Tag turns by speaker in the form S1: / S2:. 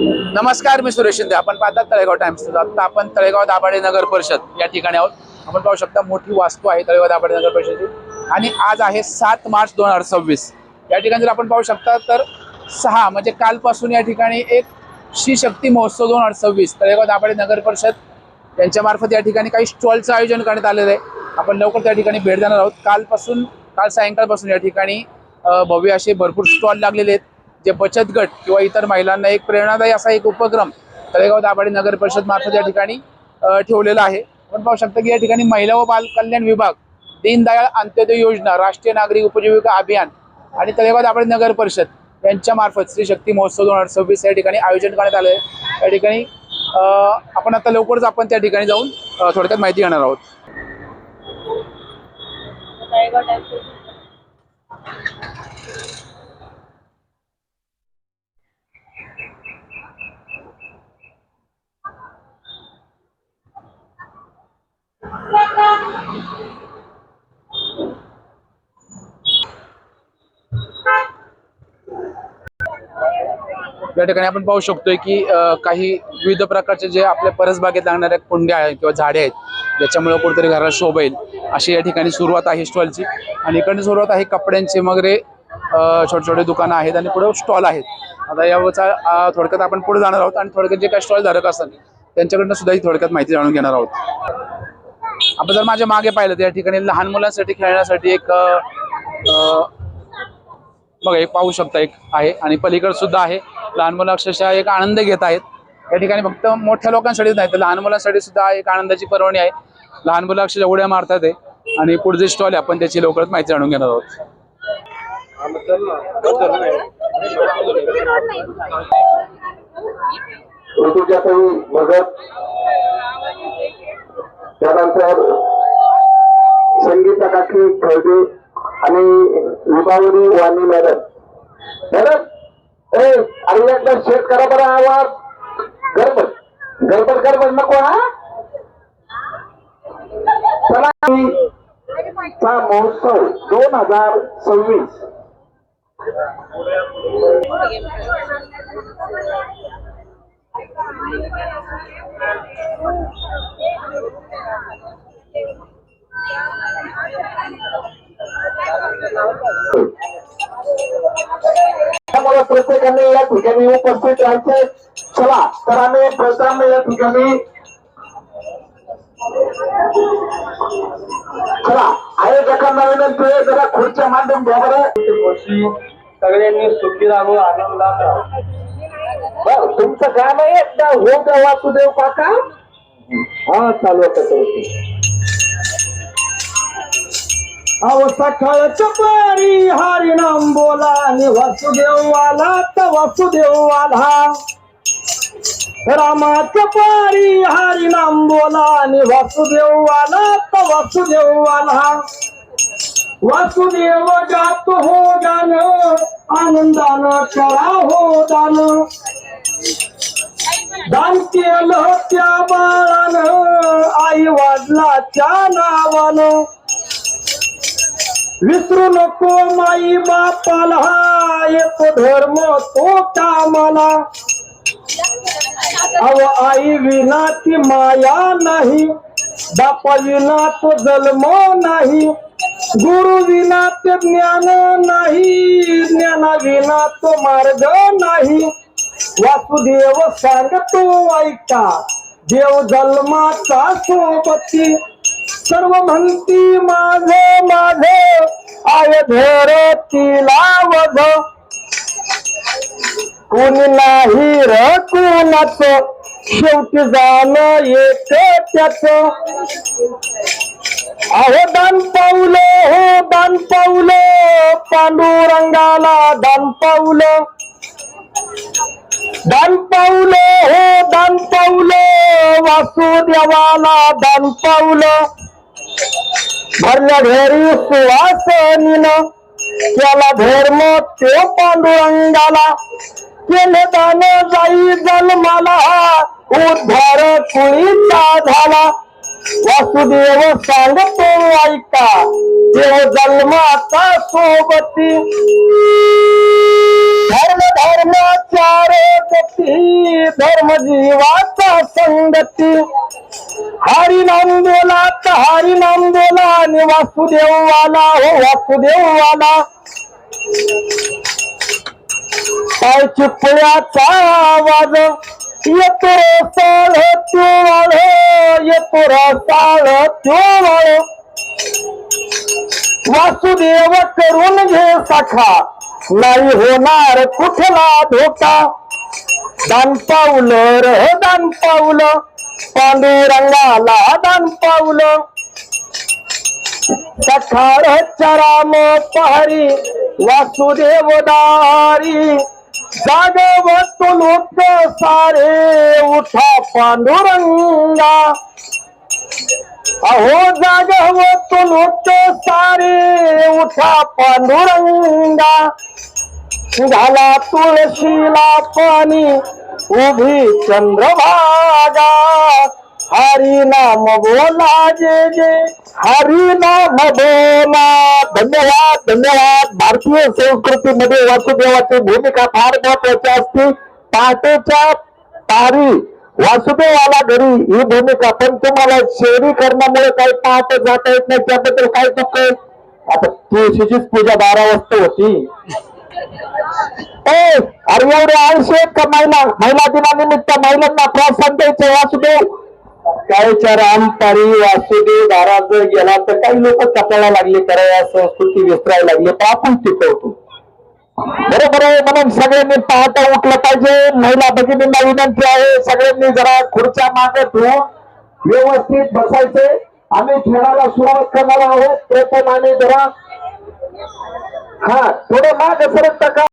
S1: नमस्कार, मी सुरेश शिंदे. आपण पाहतात तळेगाव टाइम्स. आता आपण तळेगाव दाभाडे नगर परिषद या ठिकाणी आहोत. आपण पाहू शकता मोठी वास्तू आहे तळेगाव दाभाडे नगर परिषदेची. आणि आज आहे 7 मार्च 2026. या ठिकाणी जर आपण पाहू शकता तर 6 म्हणजे कालपासून या ठिकाणी एक श्री शक्ती महोत्सव 2026 तळेगाव दाभाडे नगर परिषद यांच्या मार्फत या ठिकाणी काही स्टॉलचं आयोजन करण्यात आलेलं आहे. आपण लवकर त्या ठिकाणी भेट देणार आहोत. काल सायंकाळपासून या ठिकाणी भव्य असे भरपूर स्टॉल लागलेले आहेत, जे बचत गट किंवा इतर महिलांना एक प्रेरणादायी असा एक उपक्रम तळेगाव दाभाडे नगर परिषद मार्फत या ठिकाणी ठेवलेला आहे. आपण पाहू शकता की या ठिकाणी महिला व बाल कल्याण विभाग, दीनदयाळ अंत्योदय योजना, राष्ट्रीय नागरिक उपजीविका अभियान आणि तळेगाव दाभाडे नगर परिषद यांच्या मार्फत श्री शक्ती महोत्सव 2026 या ठिकाणी आयोजन करण्यात आले आहे. या ठिकाणी आपण आता लवकरच आपण त्या ठिकाणी जाऊन थोडक्यात माहिती घेणार आहोत. या ठिकाणी आपण पाहू शकतोय की काही विविध प्रकारचे जे आपल्या परसबागेत लागणाऱ्या कुंड्या आहेत किंवा झाडे आहेत, ज्याच्यामुळे कुठेतरी घराला शोभा येईल अशी या ठिकाणी सुरुवात आहे स्टॉलची. आणि इकडे सुरुवात आहे कपड्यांची वगैरे छोटे छोटे दुकानं आहेत आणि पुढे स्टॉल आहेत. आता याचा थोडक्यात आपण पुढे जाणार आहोत आणि थोडक्यात जे काही स्टॉल धारक असतात त्यांच्याकडनं सुद्धा ही थोडक्यात माहिती जाणून घेणार आहोत. आपण जर माझ्या मागे पाहिलं तर या ठिकाणी लहान मुलांसाठी खेळण्यासाठी एक बघा एक पाहू शकता एक आहे आणि पलीकडे सुद्धा आहे. लहान मुलं अक्षरशः एक आनंद घेत आहेत. या ठिकाणी फक्त मोठ्या लोकांसाठीच नाही तर लहान मुलांसाठी सुद्धा एक आनंदाची पर्वणी आहे. लहान मुलं अक्षरशः उड्या मारतात आहे. आणि पुढचे स्टॉल आहे आपण त्याची लवकरच माहिती जाणून घेणार आहोत.
S2: त्यानंतर संगीता काकी खळदे आणि विभावरी वाणी मॅडम. अरे एकदा शेत करा बरं. आवाज गडबड नको. हा चला चा महोत्सव 2026 त्यामुळे प्रत्येकाने या ठिकाणी उपस्थित राहायचे. चला तर आम्ही प्रथम या ठिकाणी चला आयोजकांना विनंती आहे जरा खुर्च्या माध्यम घ्या बरं. सगळ्यांनी सुखी राहावं, आनंदात राहावं. तुमचं गाणं आहे एकदा हो का वासुदेव काका? हा चालू होतं. अहो सकाळच्या पारी हरिनाम बोला आणि वासुदेव आला तर वासुदेव आला. रामाच्या पारी हरिनाम बोला आणि वासुदेव आला तर वासुदेव आला. वासुदेव जात हो गान आनंदानं करा हो दान. दान केलं त्या बाळानं आई वडिलाच्या नावानं. विसरू नको माई बापाला एक धर्म तो कामाला. अव आई विना ती माया नाही, बापा विना तो जन्म नाही, गुरु विना ते ज्ञान नाही, ज्ञाना विना तो मार्ग नाही. वासुदेव सांगतो ऐका देव जन्माचा सोबती. सर्व म्हणती माझे माझे आय धरतीला वध. कोणी नाही र कोणाच शेवटी जाणं एक त्याच. अहो दान पावलं हो दान पावलं पांडुरंगाला दान पावलं. दान पावलं हो दान पावलं वासुदेवाला दान पावलं. भरल्या घरी सुवासनीनं त्याला धर्म तो पांडुरंगाला. केले दान जाई जन्माला उद्धार कुळीचा झाला. वासुदेव सांगतो ऐका देव जन्माचा सोबती. धर्म धर्माचार गती धर्म जीवाचा संगती हरी नाम बोला हरी नाम बोला आणि वासुदेव वाला हो वासुदेव वाला पाय चिपळ्याचा आवाज येतो रसाळ त्यो वाळ येतो रसाळ त्यो वाळ वासुदेव करून घे सखा नाही होणार कुठला धोका दान पावलं दान पावलं पांडुरंगाला दान पावलं सखार चराम पहारी वासुदेव दारी जागवत लोक सारे उठा पांडुरंगा अहो जागवत लोक सारे उठा पांडुरंगा झाला तुळशीला पाणी उभी चंद्रभागा हरी नाम बोला जे जे हरी नाम बोला. धन्यवाद धन्यवाद. भारतीय संस्कृतीमध्ये वासुदेवाची भूमिका फार महत्वाची असते. पहाटेच्या तारी वासुदेवाला घरी ही भूमिका. पण तुम्हाला शहरीकरणामुळे काही पहाटे जाता येत नाही त्याबद्दल काय दुःख आहे. आता तुळशीचीच पूजा 12 वाजता होती. अरे एवढे 80 आहेत का महिला दिनानिमित्त महिलांना प्रोत्साहन द्यायचं. वासुदेव कायच्या रामतारी वासुदेव दारात जर गेला तर काही लोक कपाळा लागले करायला संस्कृती विसरायला लागली तर आपण टिकवतो. बरोबर आहे. म्हणून सगळ्यांनी पहाटे उठलं पाहिजे. महिला भगिनींना विनंती आहे सगळ्यांनी जरा खुर्च्या मागे ठेवून व्यवस्थित बसायचे. आम्ही खेळायला सुरुवात करणार आहोत. प्रथम आम्ही जरा थोडं मागे सरकता का.